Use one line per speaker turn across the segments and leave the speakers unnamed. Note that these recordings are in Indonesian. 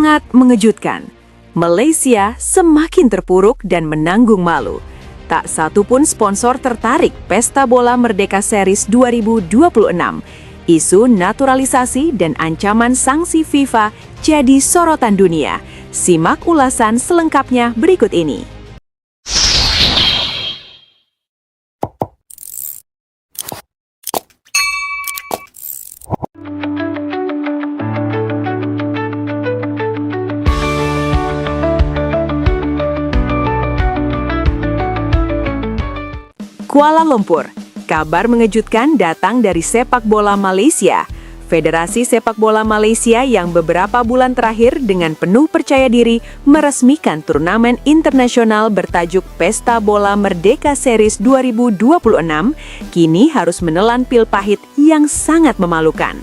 Sangat mengejutkan. Malaysia semakin terpuruk dan menanggung malu. Tak satu pun sponsor tertarik Pesta Bola Merdeka Series 2026. Isu naturalisasi dan ancaman sanksi FIFA jadi sorotan dunia. Simak ulasan selengkapnya berikut ini. Kuala Lumpur, kabar mengejutkan datang dari sepak bola Malaysia. Federasi Sepak Bola Malaysia yang beberapa bulan terakhir dengan penuh percaya diri meresmikan turnamen internasional bertajuk Pesta Bola Merdeka Series 2026, kini harus menelan pil pahit yang sangat memalukan.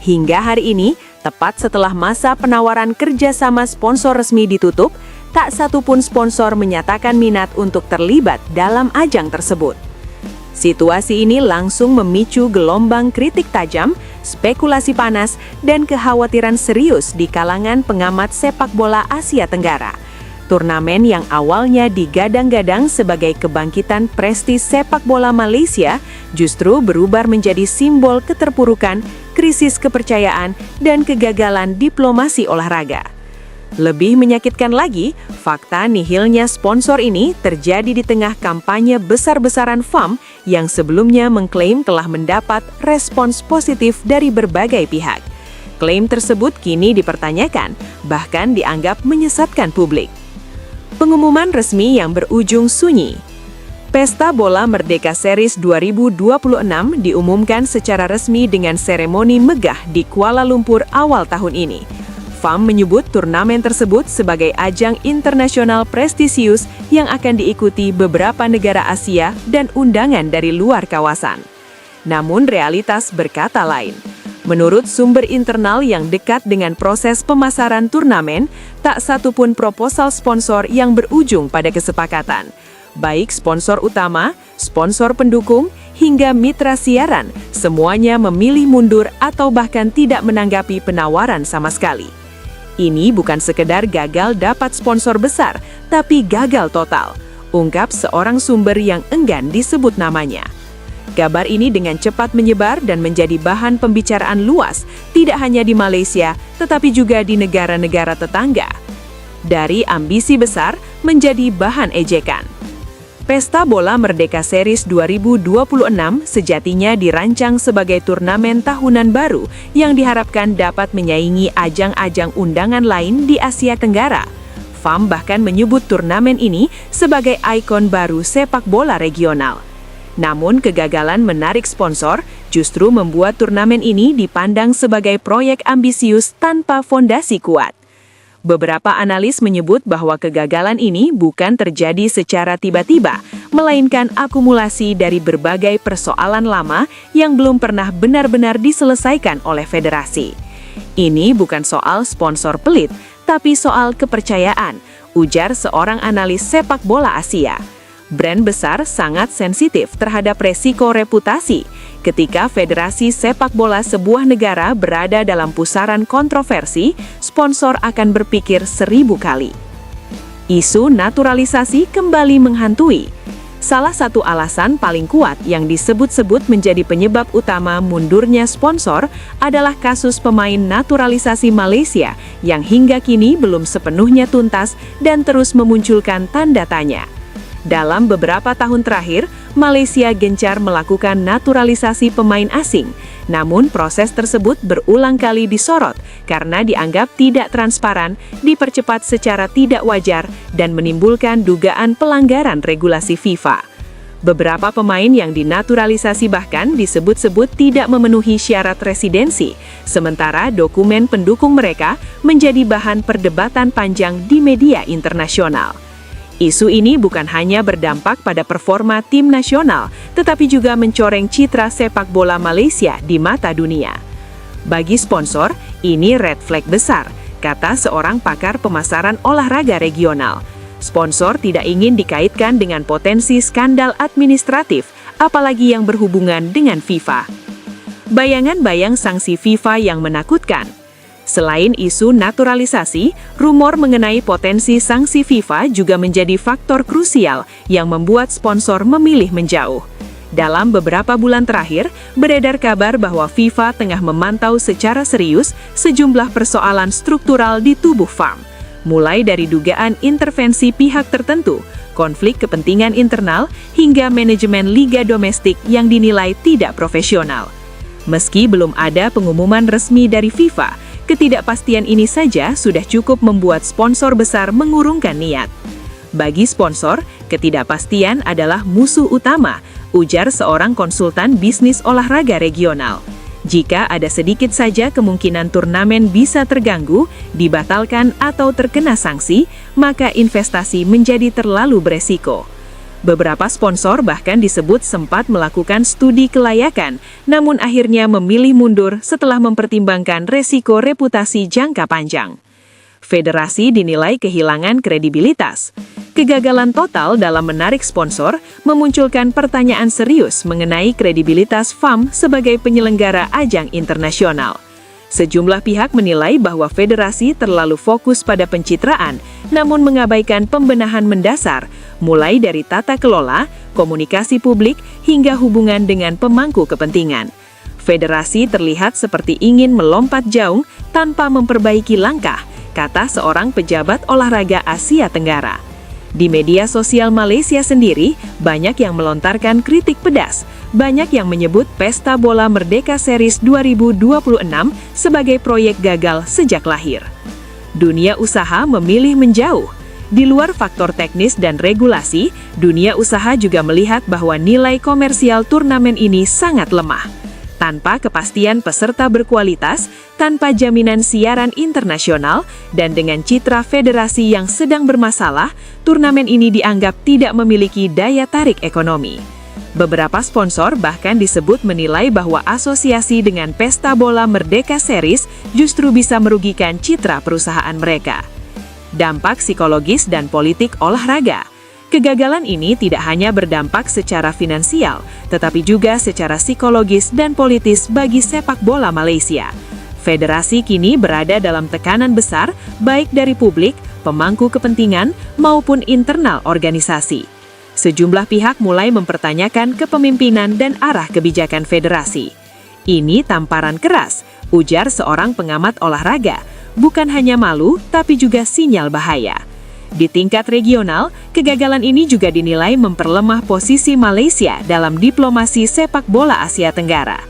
Hingga hari ini, tepat setelah masa penawaran kerjasama sponsor resmi ditutup, tak satu pun sponsor menyatakan minat untuk terlibat dalam ajang tersebut. Situasi ini langsung memicu gelombang kritik tajam, spekulasi panas, dan kekhawatiran serius di kalangan pengamat sepak bola Asia Tenggara. Turnamen yang awalnya digadang-gadang sebagai kebangkitan prestis sepak bola Malaysia justru berubah menjadi simbol keterpurukan, krisis kepercayaan, dan kegagalan diplomasi olahraga. Lebih menyakitkan lagi, fakta nihilnya sponsor ini terjadi di tengah kampanye besar-besaran FAM yang sebelumnya mengklaim telah mendapat respons positif dari berbagai pihak. Klaim tersebut kini dipertanyakan, bahkan dianggap menyesatkan publik. Pengumuman resmi yang berujung sunyi. Pesta Bola Merdeka Series 2026 diumumkan secara resmi dengan seremoni megah di Kuala Lumpur awal tahun ini. FAM menyebut turnamen tersebut sebagai ajang internasional prestisius yang akan diikuti beberapa negara Asia dan undangan dari luar kawasan. Namun realitas berkata lain. Menurut sumber internal yang dekat dengan proses pemasaran turnamen, tak satu pun proposal sponsor yang berujung pada kesepakatan. Baik sponsor utama, sponsor pendukung, hingga mitra siaran, semuanya memilih mundur atau bahkan tidak menanggapi penawaran sama sekali. Ini bukan sekedar gagal dapat sponsor besar, tapi gagal total, ungkap seorang sumber yang enggan disebut namanya. Kabar ini dengan cepat menyebar dan menjadi bahan pembicaraan luas, tidak hanya di Malaysia, tetapi juga di negara-negara tetangga. Dari ambisi besar menjadi bahan ejekan. Pesta Bola Merdeka Series 2026 sejatinya dirancang sebagai turnamen tahunan baru yang diharapkan dapat menyaingi ajang-ajang undangan lain di Asia Tenggara. FAM bahkan menyebut turnamen ini sebagai ikon baru sepak bola regional. Namun kegagalan menarik sponsor justru membuat turnamen ini dipandang sebagai proyek ambisius tanpa fondasi kuat. Beberapa analis menyebut bahwa kegagalan ini bukan terjadi secara tiba-tiba, melainkan akumulasi dari berbagai persoalan lama yang belum pernah benar-benar diselesaikan oleh federasi. Ini bukan soal sponsor pelit, tapi soal kepercayaan, ujar seorang analis sepak bola Asia. Brand besar sangat sensitif terhadap resiko reputasi. Ketika federasi sepak bola sebuah negara berada dalam pusaran kontroversi, sponsor akan berpikir 1000 kali. Isu naturalisasi kembali menghantui. Salah satu alasan paling kuat yang disebut-sebut menjadi penyebab utama mundurnya sponsor adalah kasus pemain naturalisasi Malaysia yang hingga kini belum sepenuhnya tuntas dan terus memunculkan tanda tanya. Dalam beberapa tahun terakhir, Malaysia gencar melakukan naturalisasi pemain asing. Namun proses tersebut berulang kali disorot karena dianggap tidak transparan, dipercepat secara tidak wajar, dan menimbulkan dugaan pelanggaran regulasi FIFA. Beberapa pemain yang dinaturalisasi bahkan disebut-sebut tidak memenuhi syarat residensi, sementara dokumen pendukung mereka menjadi bahan perdebatan panjang di media internasional. Isu ini bukan hanya berdampak pada performa tim nasional, tetapi juga mencoreng citra sepak bola Malaysia di mata dunia. Bagi sponsor, ini red flag besar, kata seorang pakar pemasaran olahraga regional. Sponsor tidak ingin dikaitkan dengan potensi skandal administratif, apalagi yang berhubungan dengan FIFA. Bayangan-bayang sanksi FIFA yang menakutkan. Selain isu naturalisasi, rumor mengenai potensi sanksi FIFA juga menjadi faktor krusial yang membuat sponsor memilih menjauh. Dalam beberapa bulan terakhir, beredar kabar bahwa FIFA tengah memantau secara serius sejumlah persoalan struktural di tubuh FAM, mulai dari dugaan intervensi pihak tertentu, konflik kepentingan internal, hingga manajemen liga domestik yang dinilai tidak profesional. Meski belum ada pengumuman resmi dari FIFA, ketidakpastian ini saja sudah cukup membuat sponsor besar mengurungkan niat. Bagi sponsor, ketidakpastian adalah musuh utama, ujar seorang konsultan bisnis olahraga regional. Jika ada sedikit saja kemungkinan turnamen bisa terganggu, dibatalkan atau terkena sanksi, maka investasi menjadi terlalu beresiko. Beberapa sponsor bahkan disebut sempat melakukan studi kelayakan, namun akhirnya memilih mundur setelah mempertimbangkan resiko reputasi jangka panjang. Federasi dinilai kehilangan kredibilitas. Kegagalan total dalam menarik sponsor memunculkan pertanyaan serius mengenai kredibilitas FAM sebagai penyelenggara ajang internasional. Sejumlah pihak menilai bahwa federasi terlalu fokus pada pencitraan, namun mengabaikan pembenahan mendasar, mulai dari tata kelola, komunikasi publik, hingga hubungan dengan pemangku kepentingan. Federasi terlihat seperti ingin melompat jauh tanpa memperbaiki langkah, kata seorang pejabat olahraga Asia Tenggara. Di media sosial Malaysia sendiri, banyak yang melontarkan kritik pedas. Banyak yang menyebut Pesta Bola Merdeka Series 2026 sebagai proyek gagal sejak lahir. Dunia usaha memilih menjauh. Di luar faktor teknis dan regulasi, dunia usaha juga melihat bahwa nilai komersial turnamen ini sangat lemah. Tanpa kepastian peserta berkualitas, tanpa jaminan siaran internasional, dan dengan citra federasi yang sedang bermasalah, turnamen ini dianggap tidak memiliki daya tarik ekonomi. Beberapa sponsor bahkan disebut menilai bahwa asosiasi dengan Pesta Bola Merdeka Series justru bisa merugikan citra perusahaan mereka. Dampak psikologis dan politik olahraga. Kegagalan ini tidak hanya berdampak secara finansial, tetapi juga secara psikologis dan politis bagi sepak bola Malaysia. Federasi kini berada dalam tekanan besar, baik dari publik, pemangku kepentingan, maupun internal organisasi. Sejumlah pihak mulai mempertanyakan kepemimpinan dan arah kebijakan federasi. Ini tamparan keras, ujar seorang pengamat olahraga. Bukan hanya malu, tapi juga sinyal bahaya. Di tingkat regional, kegagalan ini juga dinilai memperlemah posisi Malaysia dalam diplomasi sepak bola Asia Tenggara.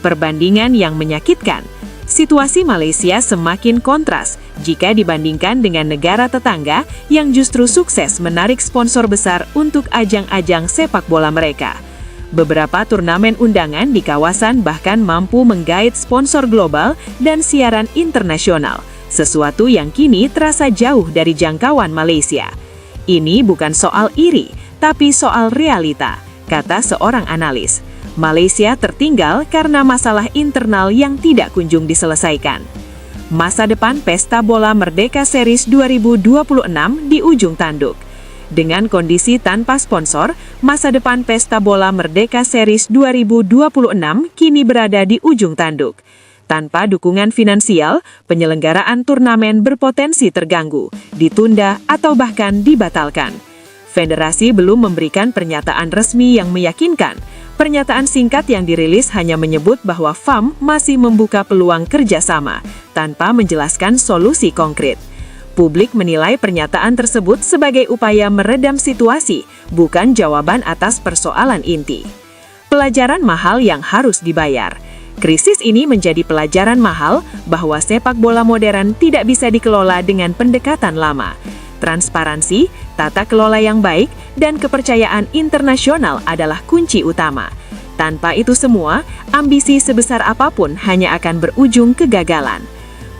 Perbandingan yang menyakitkan. Situasi Malaysia semakin kontras jika dibandingkan dengan negara tetangga yang justru sukses menarik sponsor besar untuk ajang-ajang sepak bola mereka. Beberapa turnamen undangan di kawasan bahkan mampu menggait sponsor global dan siaran internasional, sesuatu yang kini terasa jauh dari jangkauan Malaysia. Ini bukan soal iri, tapi soal realita, kata seorang analis. Malaysia tertinggal karena masalah internal yang tidak kunjung diselesaikan. Masa depan Pesta Bola Merdeka Series 2026 di ujung tanduk. Dengan kondisi tanpa sponsor, masa depan Pesta Bola Merdeka Series 2026 kini berada di ujung tanduk. Tanpa dukungan finansial, penyelenggaraan turnamen berpotensi terganggu, ditunda, atau bahkan dibatalkan. Federasi belum memberikan pernyataan resmi yang meyakinkan. Pernyataan singkat yang dirilis hanya menyebut bahwa FAM masih membuka peluang kerjasama, tanpa menjelaskan solusi konkret. Publik menilai pernyataan tersebut sebagai upaya meredam situasi, bukan jawaban atas persoalan inti. Pelajaran mahal yang harus dibayar. Krisis ini menjadi pelajaran mahal bahwa sepak bola modern tidak bisa dikelola dengan pendekatan lama. Transparansi, tata kelola yang baik, dan kepercayaan internasional adalah kunci utama. Tanpa itu semua, ambisi sebesar apapun hanya akan berujung kegagalan.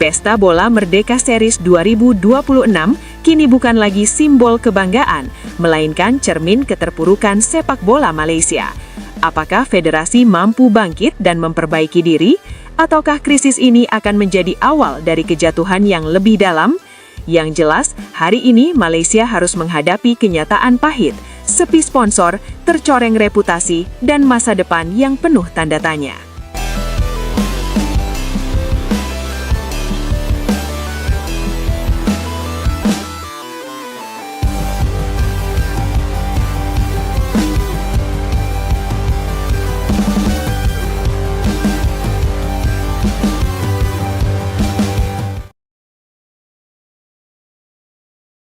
Pesta Bola Merdeka Series 2026 kini bukan lagi simbol kebanggaan, melainkan cermin keterpurukan sepak bola Malaysia. Apakah federasi mampu bangkit dan memperbaiki diri? Ataukah krisis ini akan menjadi awal dari kejatuhan yang lebih dalam? Yang jelas, hari ini Malaysia harus menghadapi kenyataan pahit, sepi sponsor, tercoreng reputasi, dan masa depan yang penuh tanda tanya.